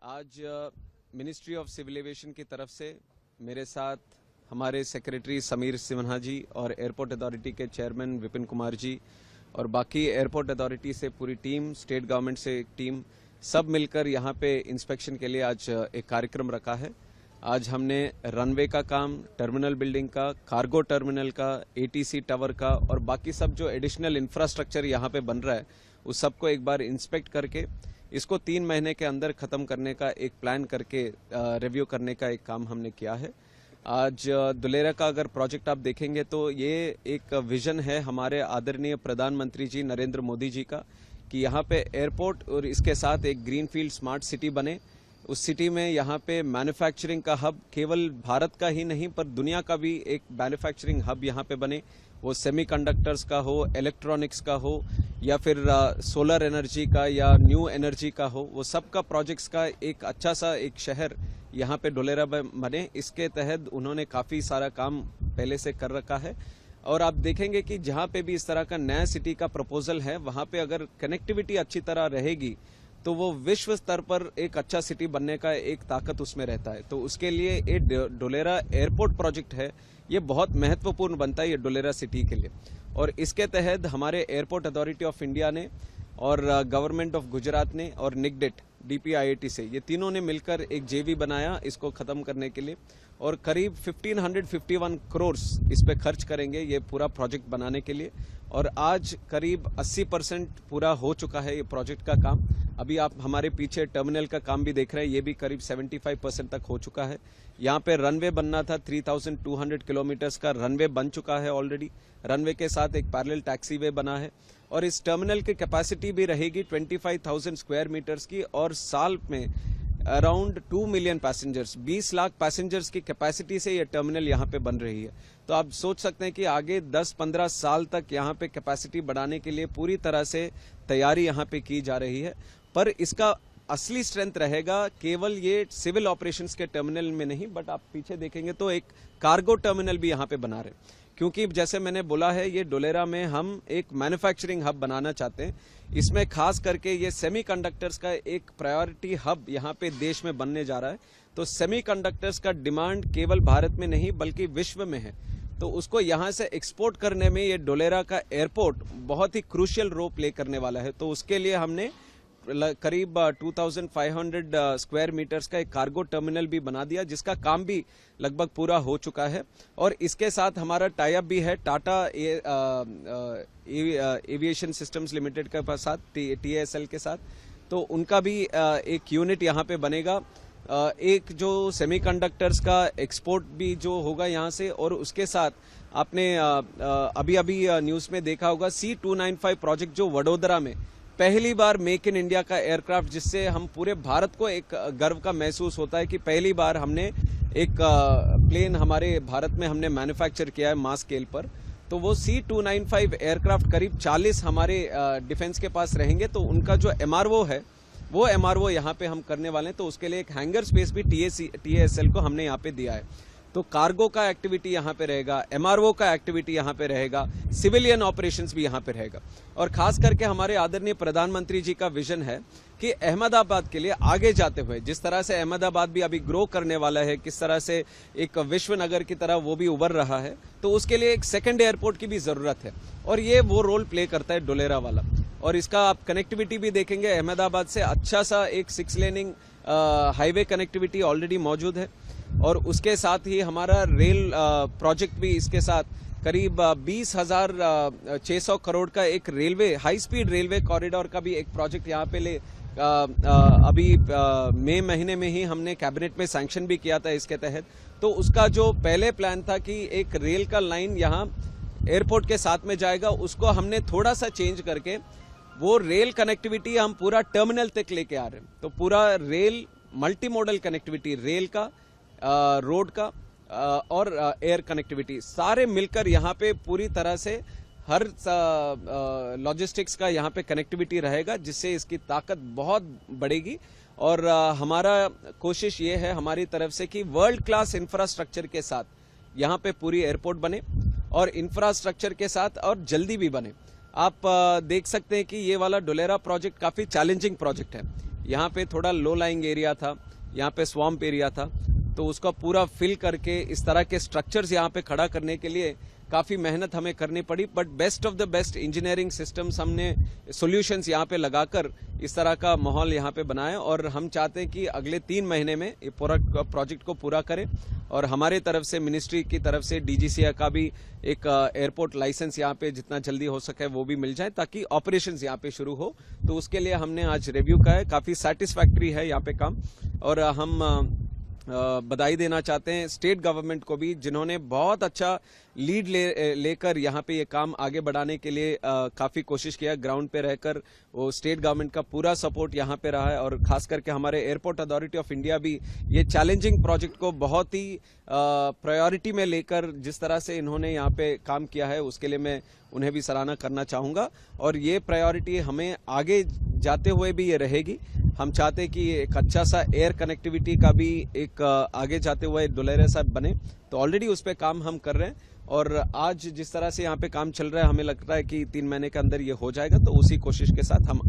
आज ministry of civil aviation की तरफ से मेरे साथ हमारे सेक्रेटरी समीर सिन्हा जी और एयरपोर्ट अथॉरिटी के चेयरमैन विपिन कुमार जी और बाकी एयरपोर्ट अथॉरिटी से पूरी टीम, स्टेट गवर्नमेंट से एक टीम, सब मिलकर यहाँ पे इंस्पेक्शन के लिए आज एक कार्यक्रम रखा है। आज हमने रनवे का काम, टर्मिनल बिल्डिंग का, कार्गो टर्मिनल का, एटीसी टावर का और बाकी सब जो एडिशनल इंफ्रास्ट्रक्चर यहाँ पे बन रहा है उस सबको एक बार इंस्पेक्ट करके इसको 3 महीने के अंदर खत्म करने का एक प्लान करके रिव्यू करने का एक काम हमने किया है। आज दुलेरा का अगर प्रोजेक्ट आप देखेंगे तो ये एक विजन है हमारे आदरणीय प्रधानमंत्री जी नरेंद्र मोदी जी का कि यहाँ पे एयरपोर्ट और इसके साथ एक ग्रीनफील्ड स्मार्ट सिटी बने। उस सिटी में यहाँ पे मैन्युफैक्चरिंग का हब, केवल भारत का ही नहीं पर दुनिया का भी एक मैन्युफैक्चरिंग हब यहाँ पे बने। वो सेमीकंडक्टर्स का हो, इलेक्ट्रॉनिक्स का हो या फिर सोलर एनर्जी का या न्यू एनर्जी का हो, वो सब का प्रोजेक्ट्स का एक अच्छा सा एक शहर यहाँ पे डोलेरा में बने। इसके तहत उन्होंने काफ़ी सारा काम पहले से कर रखा है और आप देखेंगे कि जहाँ पे भी इस तरह का नया सिटी का प्रपोजल है वहाँ पे अगर कनेक्टिविटी अच्छी तरह रहेगी तो वो विश्व स्तर पर एक अच्छा सिटी बनने का एक ताकत उसमें रहता है। तो उसके लिए ये डोलेरा एयरपोर्ट प्रोजेक्ट है, ये बहुत महत्वपूर्ण बनता है ये डोलेरा सिटी के लिए। और इसके तहत हमारे एयरपोर्ट अथॉरिटी ऑफ इंडिया ने और गवर्नमेंट ऑफ गुजरात ने और निगडेट DPIIT से, ये तीनों ने मिलकर एक JV बनाया इसको खत्म करने के लिए और करीब 1551 करोड़ इस पे खर्च करेंगे ये पूरा प्रोजेक्ट बनाने के लिए। और आज करीब 80% पूरा हो चुका है ये प्रोजेक्ट का काम। अभी आप हमारे पीछे टर्मिनल का काम भी देख रहे हैं, ये भी करीब 75% तक हो चुका है। यहाँ पे रनवे बनना था, 3200 किलोमीटर्स का रनवे बन चुका है ऑलरेडी। रनवे के साथ एक पैरेलल टैक्सी वे बना है और इस टर्मिनल की कैपेसिटी भी रहेगी 25,000 स्क्वायर मीटर्स की और साल में around 2 million passengers, 20 lakh passengers की कैपेसिटी से ये टर्मिनल यहाँ पे बन रही है। तो आप सोच सकते हैं कि आगे 10-15 साल तक यहाँ पे कैपेसिटी बढ़ाने के लिए पूरी तरह से तैयारी यहाँ पे की जा रही है। पर इसका असली स्ट्रेंथ रहेगा केवल ये सिविल ऑपरेशंस के टर्मिनल में नहीं, बट आप पीछे देखेंगे तो एक कार्गो टर्मिनल भी यहाँ पे बना रहे हैं, क्योंकि जैसे मैंने बोला है ये डोलेरा में हम एक मैन्युफैक्चरिंग हब बनाना चाहते हैं। इसमें खास करके ये सेमीकंडक्टर्स का एक प्रायोरिटी हब यहाँ पे देश में बनने जा रहा है। तो सेमीकंडक्टर्स का डिमांड केवल भारत में नहीं बल्कि विश्व में है, तो उसको यहाँ से एक्सपोर्ट करने में ये डोलेरा का एयरपोर्ट बहुत ही क्रूशियल रोल प्ले करने वाला है। तो उसके लिए हमने करीब 2500 स्क्वायर मीटर्स का एक कार्गो टर्मिनल भी बना दिया, जिसका काम भी लगभग पूरा हो चुका है। और इसके साथ हमारा टाई अप भी है टाटा एविएशन सिस्टम्स लिमिटेड के साथ, TASL के साथ। तो उनका भी एक यूनिट यहाँ पे बनेगा। एक जो सेमीकंडक्टर्स का एक्सपोर्ट भी जो होगा यहाँ से, और उसके साथ आपने अभी न्यूज़ में देखा होगा C295 प्रोजेक्ट जो वडोदरा में पहली बार मेक इन इंडिया का एयरक्राफ्ट, जिससे हम पूरे भारत को एक गर्व का महसूस होता है कि पहली बार हमने एक प्लेन हमारे भारत में हमने मैन्युफैक्चर किया है मास स्केल पर। तो वो C295 एयरक्राफ्ट करीब 40 हमारे डिफेंस के पास रहेंगे। तो उनका जो MRO है वो MRO यहाँ पे हम करने वाले हैं। तो उसके लिए एक हैंगर स्पेस भी TASL को हमने यहाँ पे दिया है। तो कार्गो का एक्टिविटी यहाँ पे रहेगा, MRO का एक्टिविटी यहाँ पे रहेगा, सिविलियन ऑपरेशंस भी यहाँ पे रहेगा। और खास करके हमारे आदरणीय प्रधानमंत्री जी का विजन है कि अहमदाबाद के लिए आगे जाते हुए, जिस तरह से अहमदाबाद भी अभी ग्रो करने वाला है, किस तरह से एक विश्व नगर की तरह वो भी उभर रहा है, तो उसके लिए एक सेकेंड एयरपोर्ट की भी जरूरत है और ये वो रोल प्ले करता है डोलेरा वाला। और इसका आप कनेक्टिविटी भी देखेंगे, अहमदाबाद से अच्छा सा एक 6 लेनिंग हाईवे कनेक्टिविटी ऑलरेडी मौजूद है। और उसके साथ ही हमारा रेल प्रोजेक्ट भी इसके साथ करीब 20,600 करोड़ का एक railway, high speed railway corridor का भी एक प्रोजेक्ट यहाँ पे अभी मई महीने में ही हमने कैबिनेट में सैंक्शन भी किया था इसके तहत। तो उसका जो पहले प्लान था कि एक रेल का लाइन यहाँ एयरपोर्ट के साथ में जाएगा, उसको हमने थोड़ा सा चेंज करके वो रेल कनेक्टिविटी हम पूरा टर्मिनल तक लेके आ रहे हैं। तो पूरा rail multi modal connectivity, rail का, रोड का और एयर कनेक्टिविटी सारे मिलकर यहाँ पे पूरी तरह से हर लॉजिस्टिक्स का यहाँ पे कनेक्टिविटी रहेगा, जिससे इसकी ताकत बहुत बढ़ेगी। और हमारा कोशिश ये है हमारी तरफ से कि वर्ल्ड क्लास इंफ्रास्ट्रक्चर के साथ यहाँ पे पूरी एयरपोर्ट बने और इंफ्रास्ट्रक्चर के साथ और जल्दी भी बने। आप देख सकते हैं कि ये वाला डोलेरा प्रोजेक्ट काफी चैलेंजिंग प्रोजेक्ट है। यहाँ पे थोड़ा लो लाइंग एरिया था, यहाँ पे स्वैम्प एरिया था, तो उसका पूरा फिल करके इस तरह के स्ट्रक्चर्स यहाँ पे खड़ा करने के लिए काफ़ी मेहनत हमें करनी पड़ी। But best of the best engineering systems हमने सॉल्यूशंस यहाँ पे लगाकर इस तरह का माहौल यहाँ पे बनाया, और हम चाहते हैं कि अगले 3 महीने में ये पूरा प्रोजेक्ट को पूरा करें। और हमारे तरफ से, मिनिस्ट्री की तरफ से, डीजीसीए का भी एक एयरपोर्ट लाइसेंस यहाँ पे जितना जल्दी हो सके वो भी मिल जाए, ताकि ऑपरेशंस यहाँ पे शुरू हो। तो उसके लिए हमने आज रिव्यू का है, काफ़ी सेटिस्फैक्ट्री है यहाँ पे काम। और हम बधाई देना चाहते हैं स्टेट गवर्नमेंट को भी, जिन्होंने बहुत अच्छा लीड लेकर यहाँ पे ये काम आगे बढ़ाने के लिए काफ़ी कोशिश किया। ग्राउंड पे रहकर वो स्टेट गवर्नमेंट का पूरा सपोर्ट यहाँ पे रहा है, और खास करके हमारे एयरपोर्ट अथॉरिटी ऑफ इंडिया भी ये चैलेंजिंग प्रोजेक्ट को बहुत ही प्रायोरिटी में लेकर जिस तरह से इन्होंने यहाँ पे काम किया है, उसके लिए मैं उन्हें भी सराहना करना चाहूँगा। और ये प्रायोरिटी हमें आगे जाते हुए भी ये रहेगी। हम चाहते हैं कि एक अच्छा सा एयर कनेक्टिविटी का भी एक आगे जाते हुए दुलेरा साहब बने, तो ऑलरेडी उस पर काम हम कर रहे हैं। और आज जिस तरह से यहाँ पे काम चल रहा है, हमें लगता है कि 3 महीने के अंदर ये हो जाएगा, तो उसी कोशिश के साथ हम